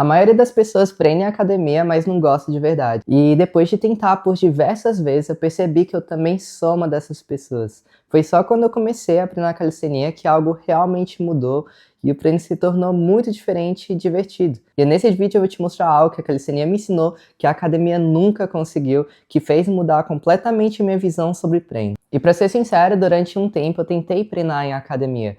A maioria das pessoas treina em academia, mas não gosta de verdade. E depois de tentar por diversas vezes, eu percebi que eu também sou uma dessas pessoas. Foi só quando eu comecei a treinar calistenia que algo realmente mudou e o treino se tornou muito diferente e divertido. E nesse vídeo eu vou te mostrar algo que a calistenia me ensinou, que a academia nunca conseguiu, que fez mudar completamente minha visão sobre treino. E pra ser sincero, durante um tempo eu tentei treinar em academia.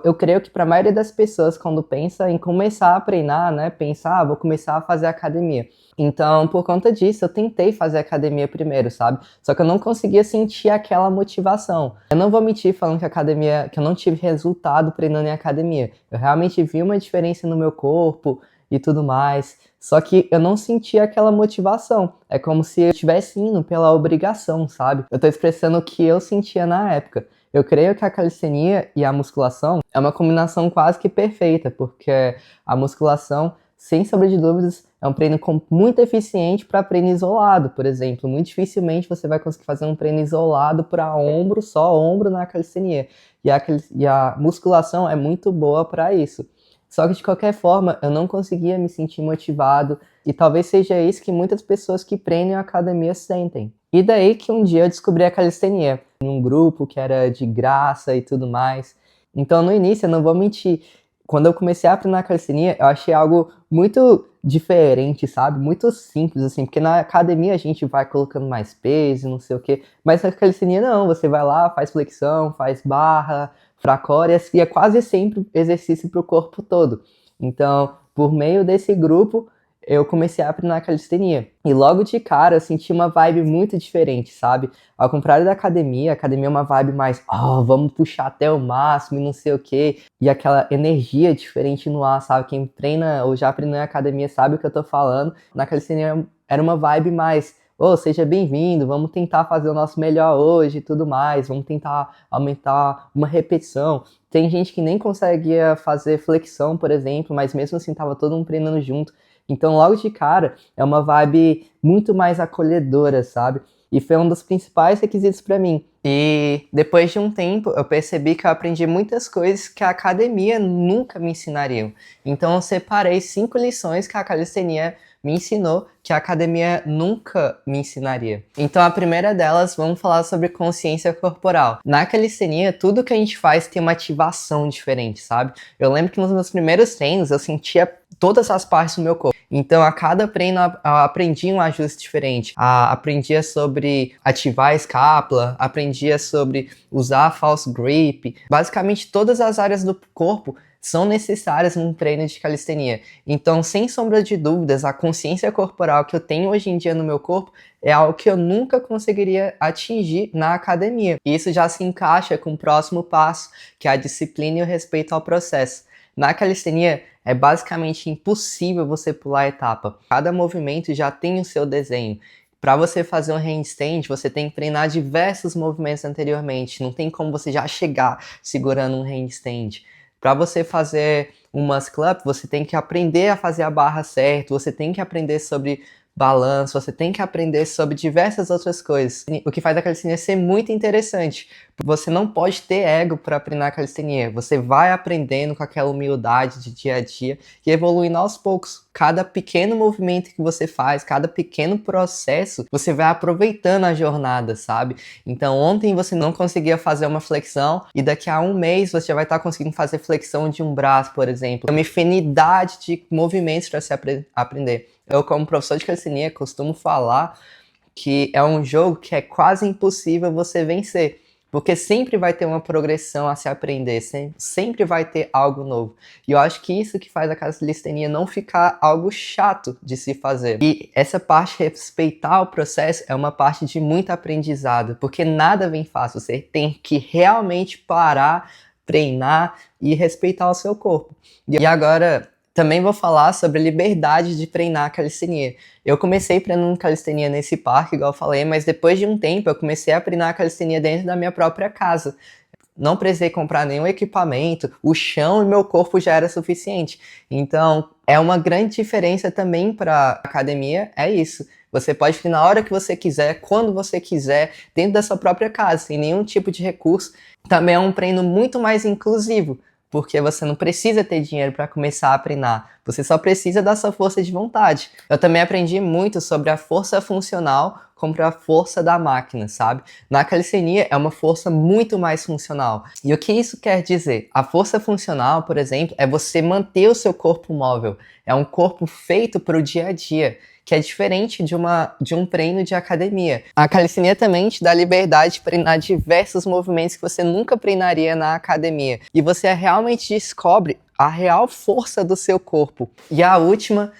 Eu creio que para a maioria das pessoas, quando pensa em começar a treinar, né, pensar, vou começar a fazer academia. Então, por conta disso, eu tentei fazer academia primeiro, sabe? Só que eu não conseguia sentir aquela motivação. Eu não vou mentir falando que eu não tive resultado treinando em academia. Eu realmente vi uma diferença no meu corpo e tudo mais. Só que eu não sentia aquela motivação. É como se eu estivesse indo pela obrigação, sabe? Eu tô expressando o que eu sentia na época. Eu creio que a calistenia e a musculação é uma combinação quase que perfeita, porque a musculação, sem sombra de dúvidas, é um treino muito eficiente para treino isolado, por exemplo. Muito dificilmente você vai conseguir fazer um treino isolado para ombro, só ombro na calistenia. E a musculação é muito boa para isso. Só que de qualquer forma, eu não conseguia me sentir motivado, e talvez seja isso que muitas pessoas que treinam a academia sentem. E daí que um dia eu descobri a calistenia, em um grupo que era de graça e tudo mais. Então no início, eu não vou mentir, quando eu comecei a treinar calistenia, eu achei algo muito diferente, sabe? Muito simples, assim, porque na academia a gente vai colocando mais peso, não sei o quê, mas na calistenia não, você vai lá, faz flexão, faz barra, fracórias, e é quase sempre exercício para o corpo todo. Então, por meio desse grupo, eu comecei a treinar calistenia. E logo de cara eu senti uma vibe muito diferente, sabe? Ao contrário da academia, a academia é uma vibe mais, vamos puxar até o máximo e não sei o quê. E aquela energia diferente no ar, sabe? Quem treina ou já treinou em academia sabe o que eu tô falando. Na calistenia era uma vibe mais, seja bem-vindo, vamos tentar fazer o nosso melhor hoje e tudo mais, vamos tentar aumentar uma repetição. Tem gente que nem conseguia fazer flexão, por exemplo, mas mesmo assim tava todo mundo treinando junto. Então, logo de cara, é uma vibe muito mais acolhedora, sabe? E foi um dos principais requisitos para mim. E depois de um tempo, eu percebi que eu aprendi muitas coisas que a academia nunca me ensinariam. Então, eu separei 5 lições que a calistenia me ensinou que a academia nunca me ensinaria. Então, a primeira delas, vamos falar sobre consciência corporal. Na calistenia, tudo que a gente faz tem uma ativação diferente, sabe? Eu lembro que nos meus primeiros treinos, eu sentia todas as partes do meu corpo. Então, a cada treino, eu aprendi um ajuste diferente. Aprendia sobre ativar a escápula, aprendia sobre usar false grip. Basicamente, todas as áreas do corpo são necessárias num treino de calistenia. Então, sem sombra de dúvidas, a consciência corporal que eu tenho hoje em dia no meu corpo é algo que eu nunca conseguiria atingir na academia. E isso já se encaixa com o próximo passo, que é a disciplina e o respeito ao processo. Na calistenia, é basicamente impossível você pular a etapa. Cada movimento já tem o seu desenho. Para você fazer um handstand, você tem que treinar diversos movimentos anteriormente. Não tem como você já chegar segurando um handstand. Para você fazer um muscle-up, você tem que aprender a fazer a barra certo, você tem que aprender sobre balanço, você tem que aprender sobre diversas outras coisas. O que faz a calistenia ser muito interessante. Você não pode ter ego para treinar a calistenia. Você vai aprendendo com aquela humildade de dia a dia e evoluindo aos poucos. Cada pequeno movimento que você faz, cada pequeno processo, você vai aproveitando a jornada, sabe? Então ontem você não conseguia fazer uma flexão e daqui a um mês você já vai estar conseguindo fazer flexão de um braço, por exemplo. É uma infinidade de movimentos para se aprender. Eu, como professor de calistenia, costumo falar que é um jogo que é quase impossível você vencer. Porque sempre vai ter uma progressão a se aprender, sempre vai ter algo novo. E eu acho que isso que faz a calistenia não ficar algo chato de se fazer. E essa parte de respeitar o processo é uma parte de muito aprendizado, porque nada vem fácil, você tem que realmente parar, treinar e respeitar o seu corpo. E agora, também vou falar sobre a liberdade de treinar calistenia. Eu comecei treinando calistenia nesse parque, igual eu falei, mas depois de um tempo eu comecei a treinar calistenia dentro da minha própria casa. Não precisei comprar nenhum equipamento, o chão e meu corpo já era suficiente. Então, é uma grande diferença também para academia, é isso. Você pode treinar na hora que você quiser, quando você quiser, dentro da sua própria casa, sem nenhum tipo de recurso. Também é um treino muito mais inclusivo. porque você não precisa ter dinheiro para começar a treinar, você só precisa da sua força de vontade. Eu também aprendi muito sobre a força funcional contra a força da máquina, sabe? Na calistenia é uma força muito mais funcional. E o que isso quer dizer? A força funcional, por exemplo, é você manter o seu corpo móvel. É um corpo feito para o dia a dia, que é diferente de um treino de academia. A calistenia também te dá liberdade de treinar diversos movimentos que você nunca treinaria na academia. E você realmente descobre a real força do seu corpo. E a última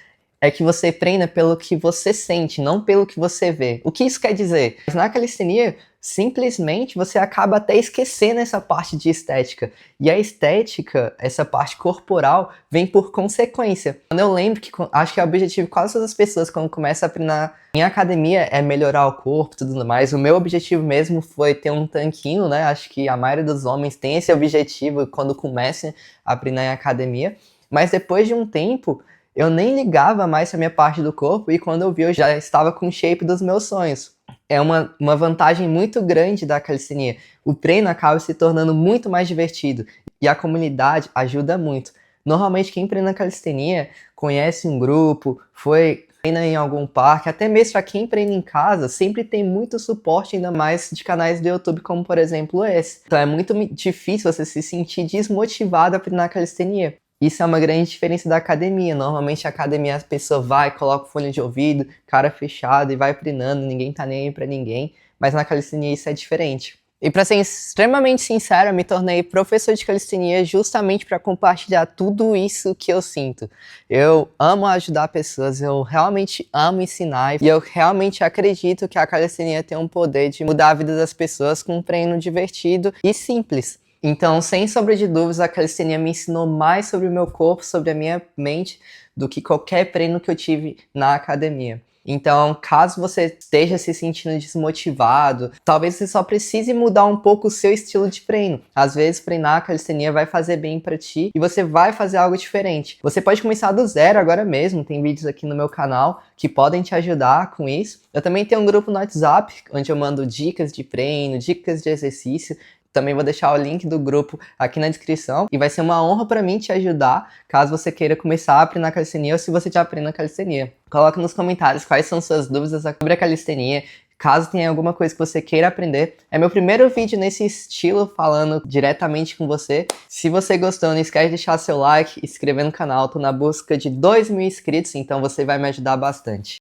é que você treina pelo que você sente, não pelo que você vê. O que isso quer dizer? Na calistenia, simplesmente você acaba até esquecendo essa parte de estética. E a estética, essa parte corporal, vem por consequência. Quando eu lembro que, acho que é o objetivo de quase todas as pessoas quando começam a treinar em academia é melhorar o corpo e tudo mais. O meu objetivo mesmo foi ter um tanquinho, né? Acho que a maioria dos homens tem esse objetivo quando começam a treinar em academia. Mas depois de um tempo, eu nem ligava mais pra minha parte do corpo e quando eu vi eu já estava com o shape dos meus sonhos. É uma vantagem muito grande da calistenia. O treino acaba se tornando muito mais divertido e a comunidade ajuda muito. Normalmente quem treina calistenia conhece um grupo, treina em algum parque, até mesmo para quem treina em casa, sempre tem muito suporte, ainda mais de canais do YouTube, como por exemplo esse. Então é muito difícil você se sentir desmotivado a treinar calistenia. Isso é uma grande diferença da academia. Normalmente a academia a pessoa vai, coloca o fone de ouvido, cara fechado e vai treinando, ninguém tá nem aí pra ninguém. Mas na calistenia isso é diferente. E para ser extremamente sincero, eu me tornei professor de calistenia justamente para compartilhar tudo isso que eu sinto. Eu amo ajudar pessoas, eu realmente amo ensinar e eu realmente acredito que a calistenia tem um poder de mudar a vida das pessoas com um treino divertido e simples. Então, sem sombra de dúvidas, a calistenia me ensinou mais sobre o meu corpo, sobre a minha mente, do que qualquer treino que eu tive na academia. Então, caso você esteja se sentindo desmotivado, talvez você só precise mudar um pouco o seu estilo de treino. Às vezes, treinar a calistenia vai fazer bem pra ti e você vai fazer algo diferente. Você pode começar do zero agora mesmo, tem vídeos aqui no meu canal que podem te ajudar com isso. Eu também tenho um grupo no WhatsApp, onde eu mando dicas de treino, dicas de exercício. Também vou deixar o link do grupo aqui na descrição e vai ser uma honra para mim te ajudar caso você queira começar a treinar calistenia ou se você já treina calistenia. Coloca nos comentários quais são suas dúvidas sobre a calistenia, caso tenha alguma coisa que você queira aprender. É meu primeiro vídeo nesse estilo, falando diretamente com você. Se você gostou, não esquece de deixar seu like e se inscrever no canal. Tô na busca de 2.000 inscritos, então você vai me ajudar bastante.